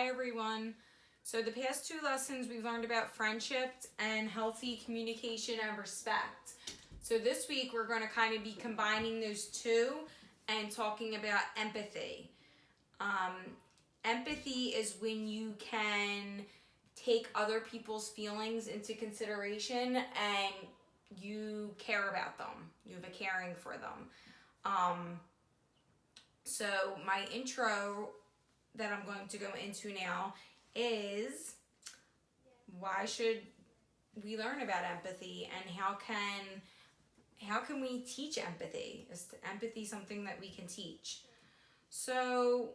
Hi everyone. So the past two lessons we've learned about friendship and healthy communication and respect. So this week we're going to kind of be combining those two and talking about empathy. Empathy is when you can take other people's feelings into consideration and you care about them. You have a caring for them. So my intro that I'm going to go into now is why should we learn about empathy and how can we teach empathy? Is empathy something that we can teach? So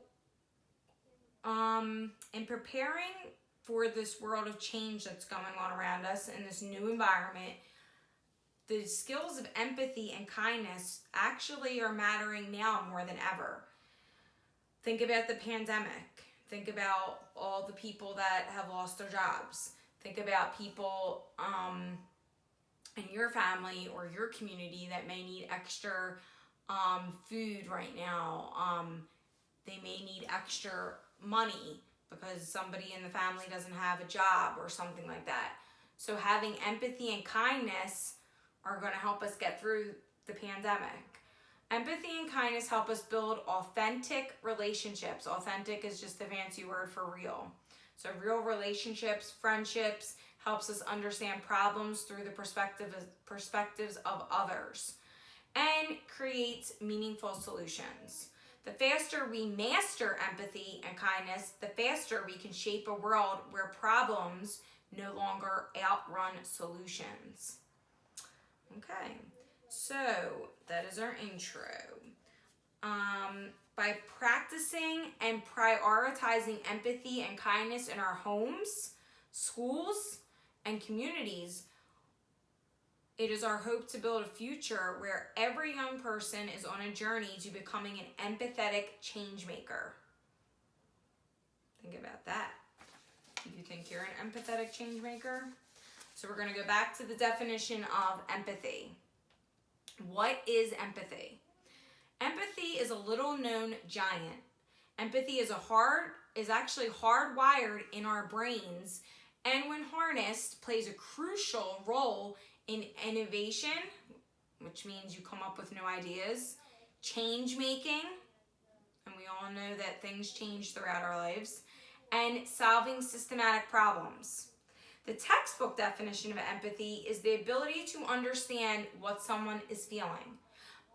in preparing for this world of change that's going on around us in this new environment, the skills of empathy and kindness actually are mattering now more than ever. Think about the pandemic. Think about all the people that have lost their jobs. Think about people in your family or your community that may need extra food right now. They may need extra money because somebody in the family doesn't have a job or something like that. So having empathy and kindness are going to help us get through the pandemic. Empathy and kindness help us build authentic relationships. Authentic is just a fancy word for real. So real relationships, friendships, helps us understand problems through the perspectives of others and creates meaningful solutions. The faster we master empathy and kindness, the faster we can shape a world where problems no longer outrun solutions. Okay, so that is our intro. By practicing and prioritizing empathy and kindness in our homes, schools, and communities, it is our hope to build a future where every young person is on a journey to becoming an empathetic change maker. Think about that. Do you think you're an empathetic change maker? So we're going to go back to the definition of empathy. What is empathy? Empathy is a little known giant. Empathy is actually hardwired in our brains, and when harnessed, plays a crucial role in innovation, which means you come up with new ideas, change making, and we all know that things change throughout our lives, and solving systematic problems. The textbook definition of empathy is the ability to understand what someone is feeling.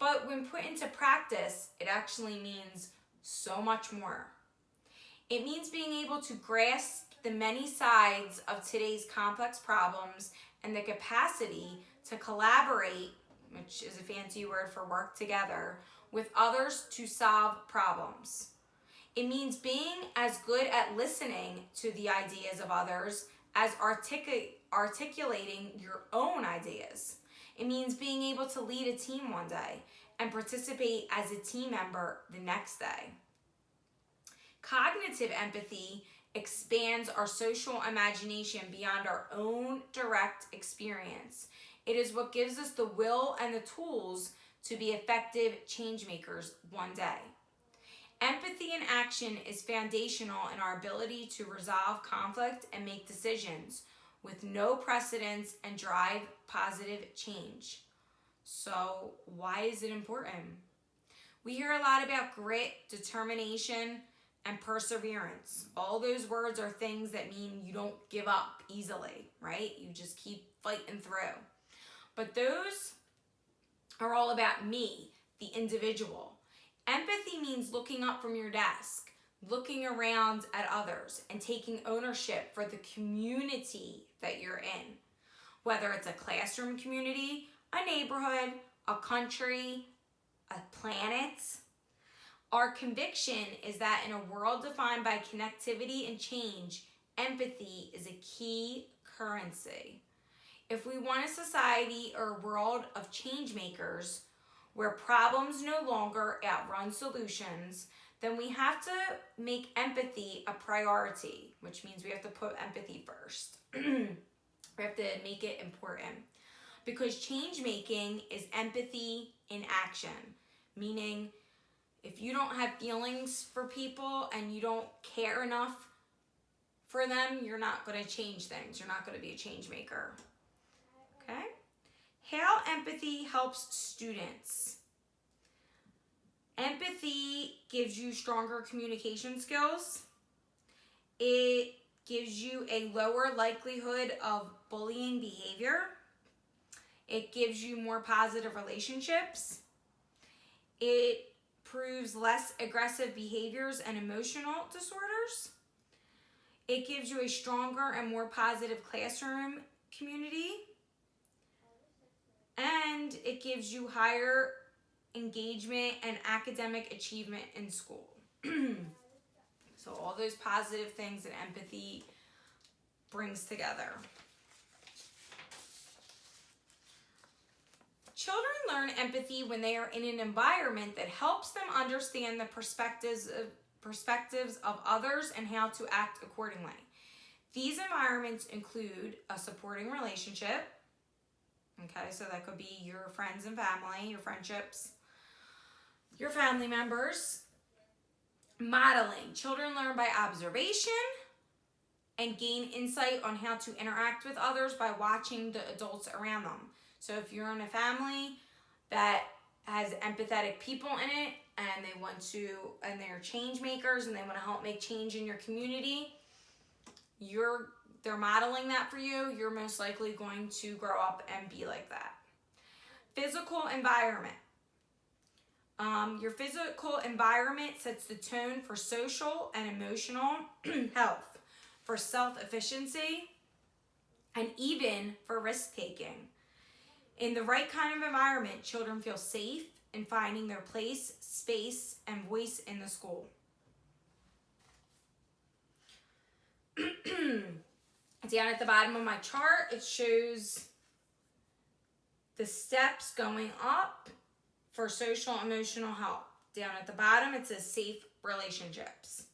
But when put into practice, it actually means so much more. It means being able to grasp the many sides of today's complex problems and the capacity to collaborate, which is a fancy word for work together, with others to solve problems. It means being as good at listening to the ideas of others as articulating your own ideas. It means being able to lead a team one day and participate as a team member the next day. Cognitive empathy expands our social imagination beyond our own direct experience. It is what gives us the will and the tools to be effective change makers one day. Empathy in action is foundational in our ability to resolve conflict and make decisions with no precedents and drive positive change. So, why is it important? We hear a lot about grit, determination, and perseverance. All those words are things that mean you don't give up easily, right? You just keep fighting through. But those are all about me, the individual. Empathy means looking up from your desk, looking around at others, and taking ownership for the community that you're in. Whether it's a classroom community, a neighborhood, a country, a planet. Our conviction is that in a world defined by connectivity and change, empathy is a key currency. If we want a society or a world of change makers where problems no longer outrun solutions, then we have to make empathy a priority, which means we have to put empathy first. We have to make it important. Because change making is empathy in action, meaning if you don't have feelings for people and you don't care enough for them, you're not going to change things. You're not going to be a change maker. Okay? How empathy helps students. Empathy gives you stronger communication skills. It gives you a lower likelihood of bullying behavior. It gives you more positive relationships. It proves less aggressive behaviors and emotional disorders. It gives you a stronger and more positive classroom community. And it gives you higher engagement and academic achievement in school. So all those positive things that empathy brings together. Children learn empathy when they are in an environment that helps them understand the perspectives of others and how to act accordingly. These environments include a supporting relationship. Okay, so that could be your friends and family, your friendships, your family members. Modeling. Children learn by observation and gain insight on how to interact with others by watching the adults around them. So if you're in a family that has empathetic people in it and they're change makers and they want to help make change in your community, they're modeling that for you. You're most likely going to grow up and be like that. Physical environment. Your physical environment sets the tone for social and emotional health, for self-efficiency, and even for risk-taking. In the right kind of environment, children feel safe in finding their place, space, and voice in the school. Down at the bottom of my chart, it shows the steps going up for social emotional health. Down at the bottom, it says safe relationships.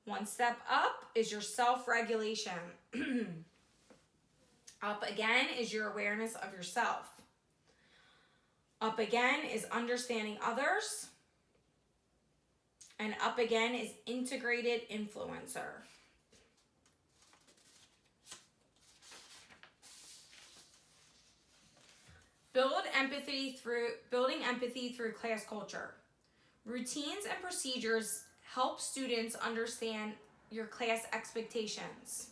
One step up is your self-regulation. Up again is your awareness of yourself. Up again is understanding others. And up again is integrated influencer. Building empathy through class culture. Routines and procedures help students understand your class expectations.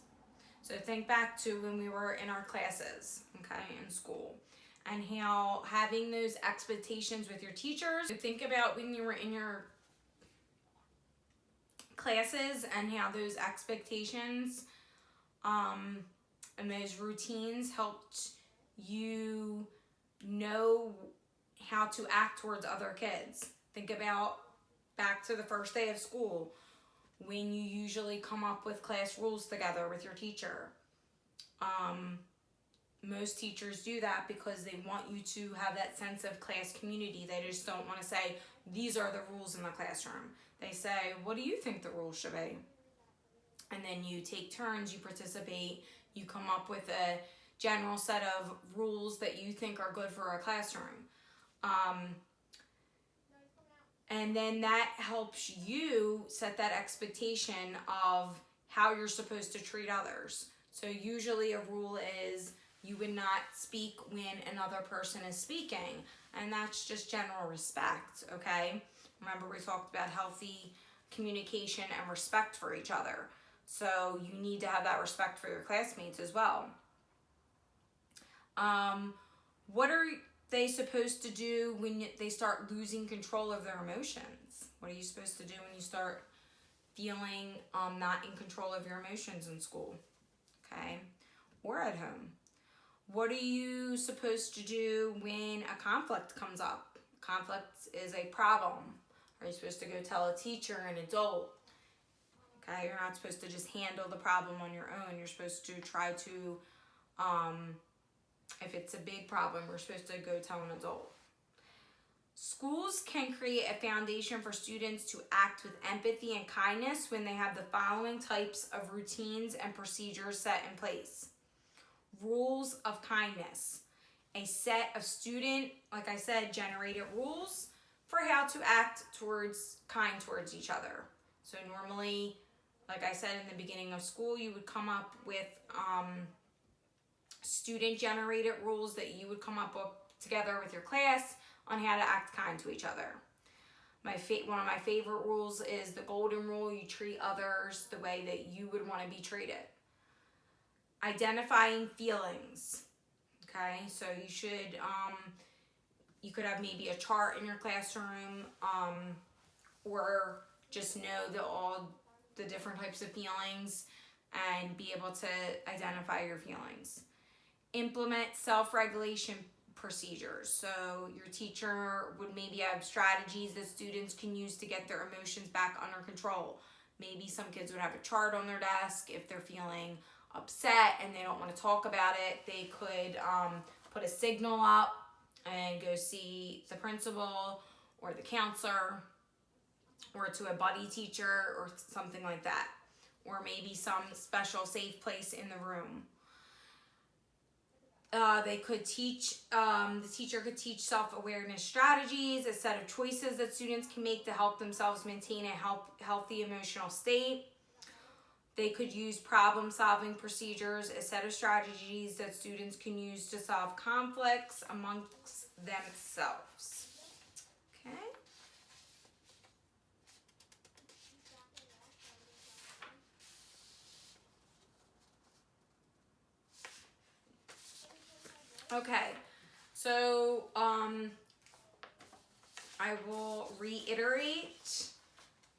So think back to when we were in our classes, okay, in school, and how having those expectations with your teachers. So think about when you were in your classes and how those expectations and those routines helped you know how to act towards other kids. Think about back to the first day of school when you usually come up with class rules together with your teacher. Most teachers do that because they want you to have that sense of class community. They just don't want to say, these are the rules in the classroom. They say, what do you think the rules should be? And then you take turns, you participate, you come up with a general set of rules that you think are good for a classroom. And then that helps you set that expectation of how you're supposed to treat others. So usually a rule is you would not speak when another person is speaking. And that's just general respect, okay? Remember we talked about healthy communication and respect for each other. So you need to have that respect for your classmates as well. What are they supposed to do when they start losing control of their emotions? What are you supposed to do when you start feeling not in control of your emotions in school? Okay? Or at home. What are you supposed to do when a conflict comes up? Conflict is a problem. Are you supposed to go tell a teacher, an adult? Okay, you're not supposed to just handle the problem on your own. You're supposed to try to, if it's a big problem, you're supposed to go tell an adult. Schools can create a foundation for students to act with empathy and kindness when they have the following types of routines and procedures set in place. Rules of kindness. A set of student, like I said, generated rules for how to act towards each other. So normally Like I said, in the beginning of school, you would come up with student-generated rules that you would come up with together with your class on how to act kind to each other. One of my favorite rules is the golden rule. You treat others the way that you would want to be treated. Identifying feelings. Okay, so you could have maybe a chart in your classroom, or just know all the different types of feelings and be able to identify your feelings. Implement self-regulation procedures. So your teacher would maybe have strategies that students can use to get their emotions back under control. Maybe some kids would have a chart on their desk. If they're feeling upset and they don't want to talk about it, they could put a signal up and go see the principal or the counselor or to a buddy teacher or something like that. Or maybe some special safe place in the room. They could teach, the teacher could teach self-awareness strategies, a set of choices that students can make to help themselves maintain a healthy emotional state. They could use problem-solving procedures, a set of strategies that students can use to solve conflicts amongst themselves. Okay? Okay, so I will reiterate, which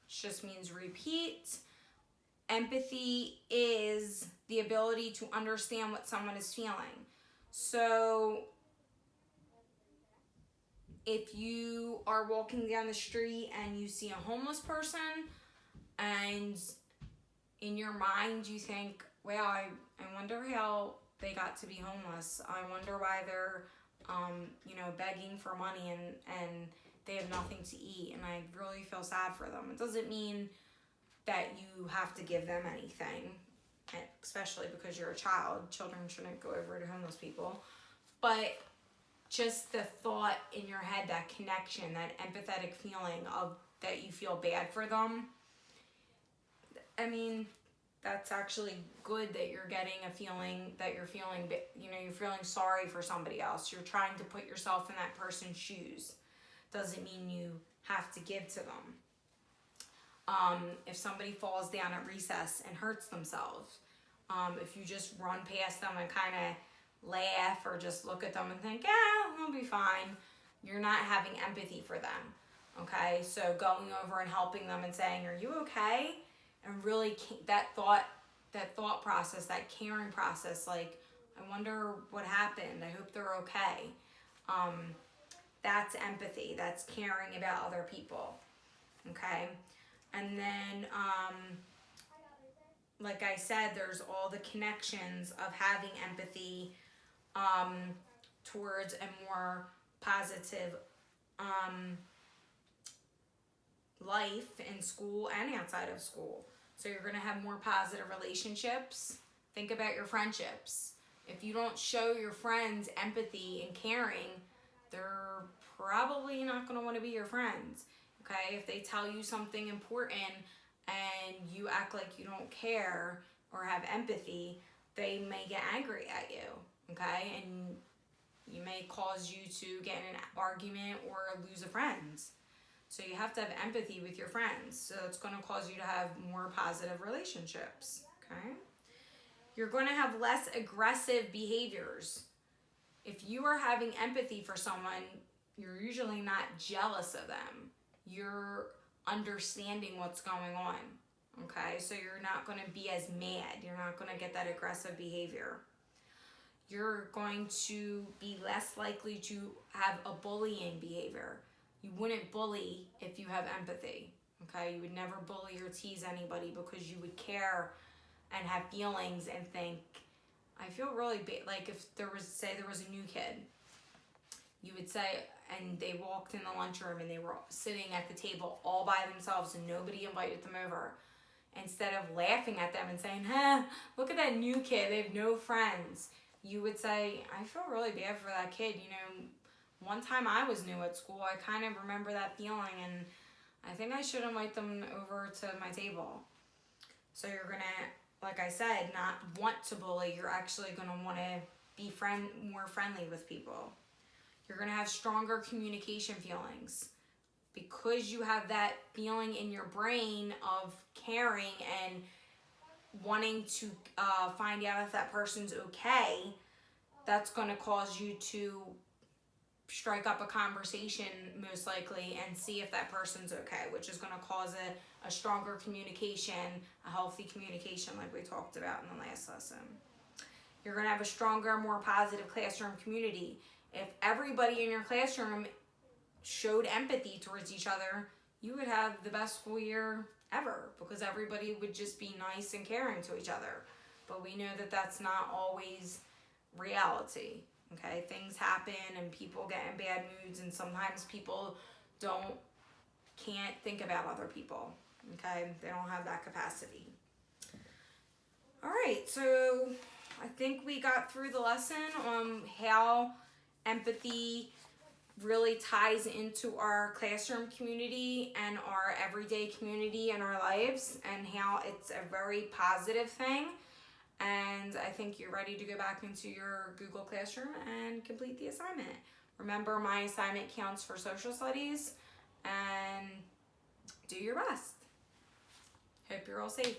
just means repeat. Empathy is the ability to understand what someone is feeling. So if you are walking down the street and you see a homeless person and in your mind you think, well, I wonder how they got to be homeless. I wonder why they're, begging for money and they have nothing to eat. And I really feel sad for them. It doesn't mean that you have to give them anything, especially because you're a child. Children shouldn't go over to homeless people. But just the thought in your head, that connection, that empathetic feeling of that you feel bad for them. I mean, that's actually good that you're getting a feeling that you're feeling sorry for somebody else. You're trying to put yourself in that person's shoes. Doesn't mean you have to give to them. If somebody falls down at recess and hurts themselves, if you just run past them and kind of laugh or just look at them and think, they'll be fine, you're not having empathy for them. Okay, so going over and helping them and saying, are you okay? And really that thought process, that caring process, like, I wonder what happened. I hope they're okay. That's empathy. That's caring about other people. Okay? And then, like I said, there's all the connections of having empathy towards a more positive life in school and outside of school. So you're going to have more positive relationships. Think about your friendships. If you don't show your friends empathy and caring, they're probably not going to want to be your friends. Okay? If they tell you something important and you act like you don't care or have empathy, they may get angry at you. Okay? And you may cause you to get in an argument or lose a friend. So you have to have empathy with your friends. So it's going to cause you to have more positive relationships. Okay? You're going to have less aggressive behaviors. If you are having empathy for someone, you're usually not jealous of them. You're understanding what's going on. Okay? So you're not going to be as mad. You're not going to get that aggressive behavior. You're going to be less likely to have a bullying behavior. You wouldn't bully if you have empathy, okay? You would never bully or tease anybody because you would care and have feelings and think, I feel really bad. Like if there was a new kid, you would say, and they walked in the lunchroom and they were sitting at the table all by themselves and nobody invited them over. Instead of laughing at them and saying, look at that new kid, they have no friends, you would say, I feel really bad for that kid, one time I was new at school, I kind of remember that feeling, and I think I should invite them over to my table. So you're gonna, like I said, not want to bully. You're actually gonna want to be more friendly with people. You're gonna have stronger communication feelings because you have that feeling in your brain of caring and wanting to find out if that person's okay. That's gonna cause you to strike up a conversation most likely and see if that person's okay, which is going to cause a stronger communication, a healthy communication like we talked about in the last lesson. You're going to have a stronger, more positive classroom community. If everybody in your classroom showed empathy towards each other, you would have the best school year ever because everybody would just be nice and caring to each other. But we know that that's not always reality. Okay, things happen and people get in bad moods, and sometimes people can't think about other people. Okay, they don't have that capacity. All right, so I think we got through the lesson on how empathy really ties into our classroom community and our everyday community in our lives, and how it's a very positive thing. And I think you're ready to go back into your Google Classroom and complete the assignment. Remember, my assignment counts for social studies, and do your best. Hope you're all safe.